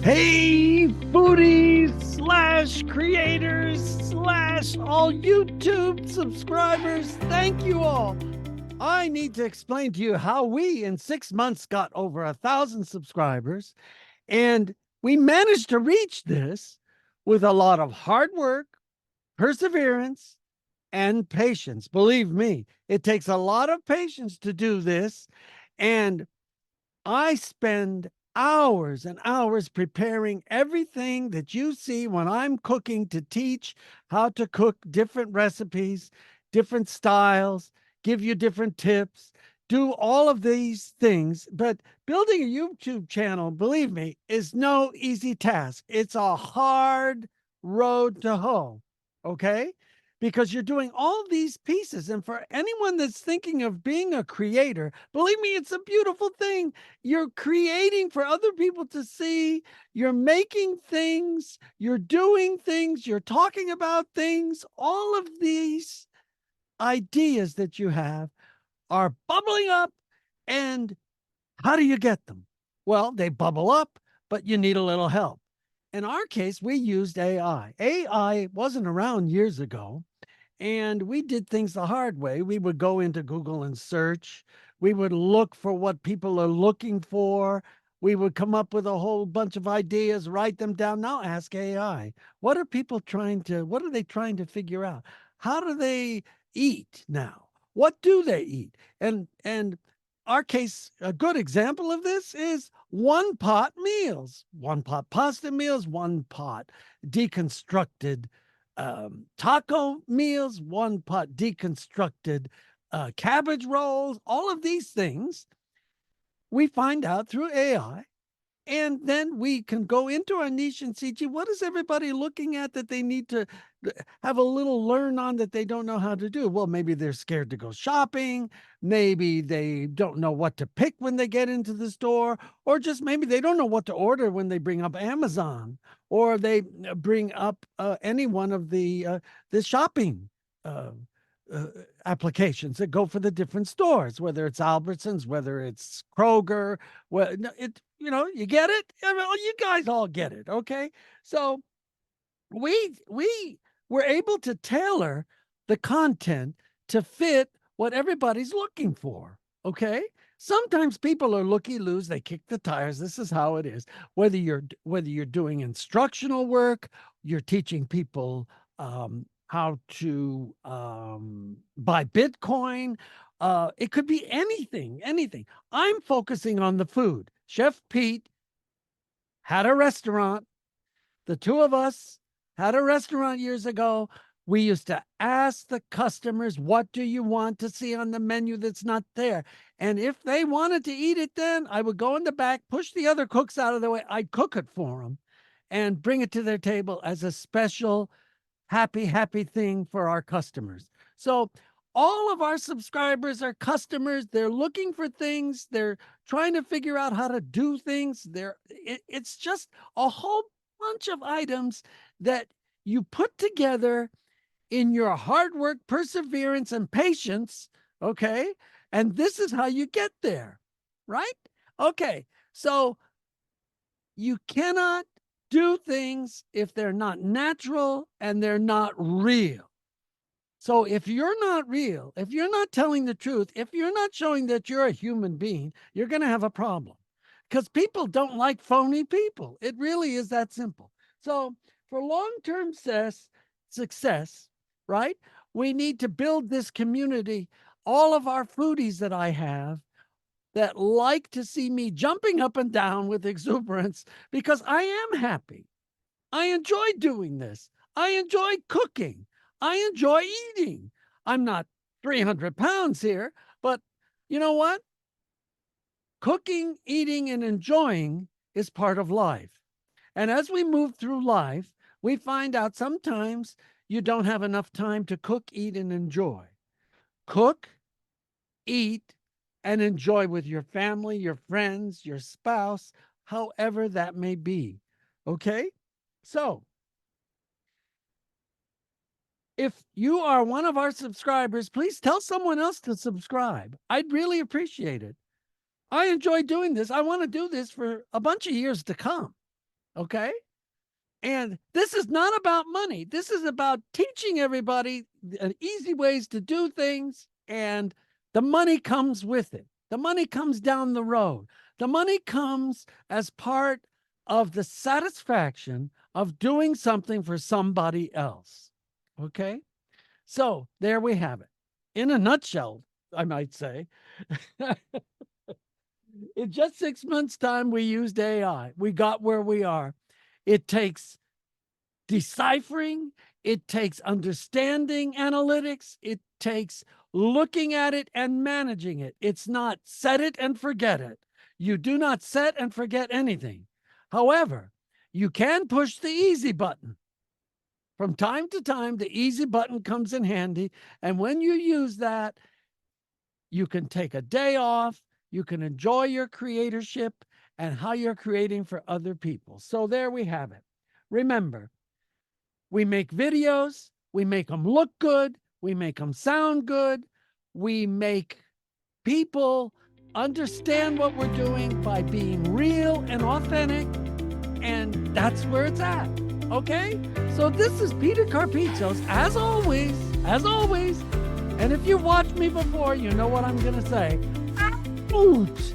Hey, foodies slash creators slash all YouTube subscribers, thank you all. I need to explain to you how we in 6 months got over 1,000 subscribers, and we managed to reach this with a lot of hard work, perseverance, and patience. Believe me, it takes a lot of patience to do this, and I spend hours and hours preparing everything that you see when I'm cooking to teach how to cook different recipes, different styles, give you different tips, do all of these things. But building a YouTube channel, believe me, is no easy task. It's a hard road to hoe. Okay. Because you're doing all these pieces. And for anyone that's thinking of being a creator, believe me, it's a beautiful thing. You're creating for other people to see. You're making things, you're doing things, you're talking about things. All of these ideas that you have are bubbling up. And how do you get them? Well, they bubble up, but you need a little help. In our case, we used AI. AI wasn't around years ago. And we did things the hard way. We would go into Google and search. We would look for what people are looking for. We would come up with a whole bunch of ideas, write them down. Now ask AI. What are people what are they trying to figure out? How do they eat now? What do they eat? And our case, a good example of this is one pot meals, one pot pasta meals, one pot deconstructed taco meals, one pot deconstructed cabbage rolls, all of these things we find out through AI. And then we can go into our niche and see, gee, what is everybody looking at that they need to have a little learn on that they don't know how to do? Well, maybe they're scared to go shopping. Maybe they don't know what to pick when they get into the store, or just maybe they don't know what to order when they bring up Amazon, or they bring up any one of the shopping uh, applications that go for the different stores, whether it's Albertsons, whether it's Kroger. Well, you get it. I mean, you guys all get it, okay? So we were able to tailor the content to fit what everybody's looking for. Okay. Sometimes people are looky-loos, they kick the tires. This is how it is. Whether you're doing instructional work, you're teaching people how to buy Bitcoin. It could be anything. I'm focusing on the food. Chef Pete had a restaurant. The two of us had a restaurant years ago. We used to ask the customers, what do you want to see on the menu that's not there? And if they wanted to eat it, then I would go in the back, push the other cooks out of the way. I'd cook it for them and bring it to their table as a special happy thing for our customers. So all of our subscribers are customers. They're looking for things. They're trying to figure out how to do things. It's just a whole bunch of items that you put together in your hard work, perseverance, and patience. Okay. And this is how you get there. Right. Okay. So you cannot do things if they're not natural and they're not real. So if you're not real, if you're not telling the truth, if you're not showing that you're a human being, you're going to have a problem, because people don't like phony people. It really is that simple. So for long-term success, right, we need to build this community. All of our foodies that I have that like to see me jumping up and down with exuberance, because I am happy. I enjoy doing this. I enjoy cooking. I enjoy eating. I'm not 300 pounds here, but you know what? Cooking, eating, and enjoying is part of life. And as we move through life, we find out sometimes you don't have enough time to cook, eat, and enjoy. Cook, eat, and enjoy with your family, your friends, your spouse, however that may be. Okay? So, if you are one of our subscribers, please tell someone else to subscribe. I'd really appreciate it. I enjoy doing this. I want to do this for a bunch of years to come. Okay. And this is not about money. This is about teaching everybody easy ways to do things. And the money comes with it. The money comes down the road. The money comes as part of the satisfaction of doing something for somebody else. Okay. So there we have it. In a nutshell, I might say. In just 6 months' time, we used AI. We got where we are. It takes deciphering, it takes understanding analytics, it takes looking at it and managing it. It's not set it and forget it. You do not set and forget anything. However, you can push the easy button. From time to time, the easy button comes in handy. And when you use that, you can take a day off. You can enjoy your creatorship and how you're creating for other people. So there we have it. Remember, we make videos, we make them look good, we make them sound good, we make people understand what we're doing by being real and authentic, and that's where it's at. Okay? So this is Peter Carpichos, as always. And if you watched me before, you know what I'm going to say. Out!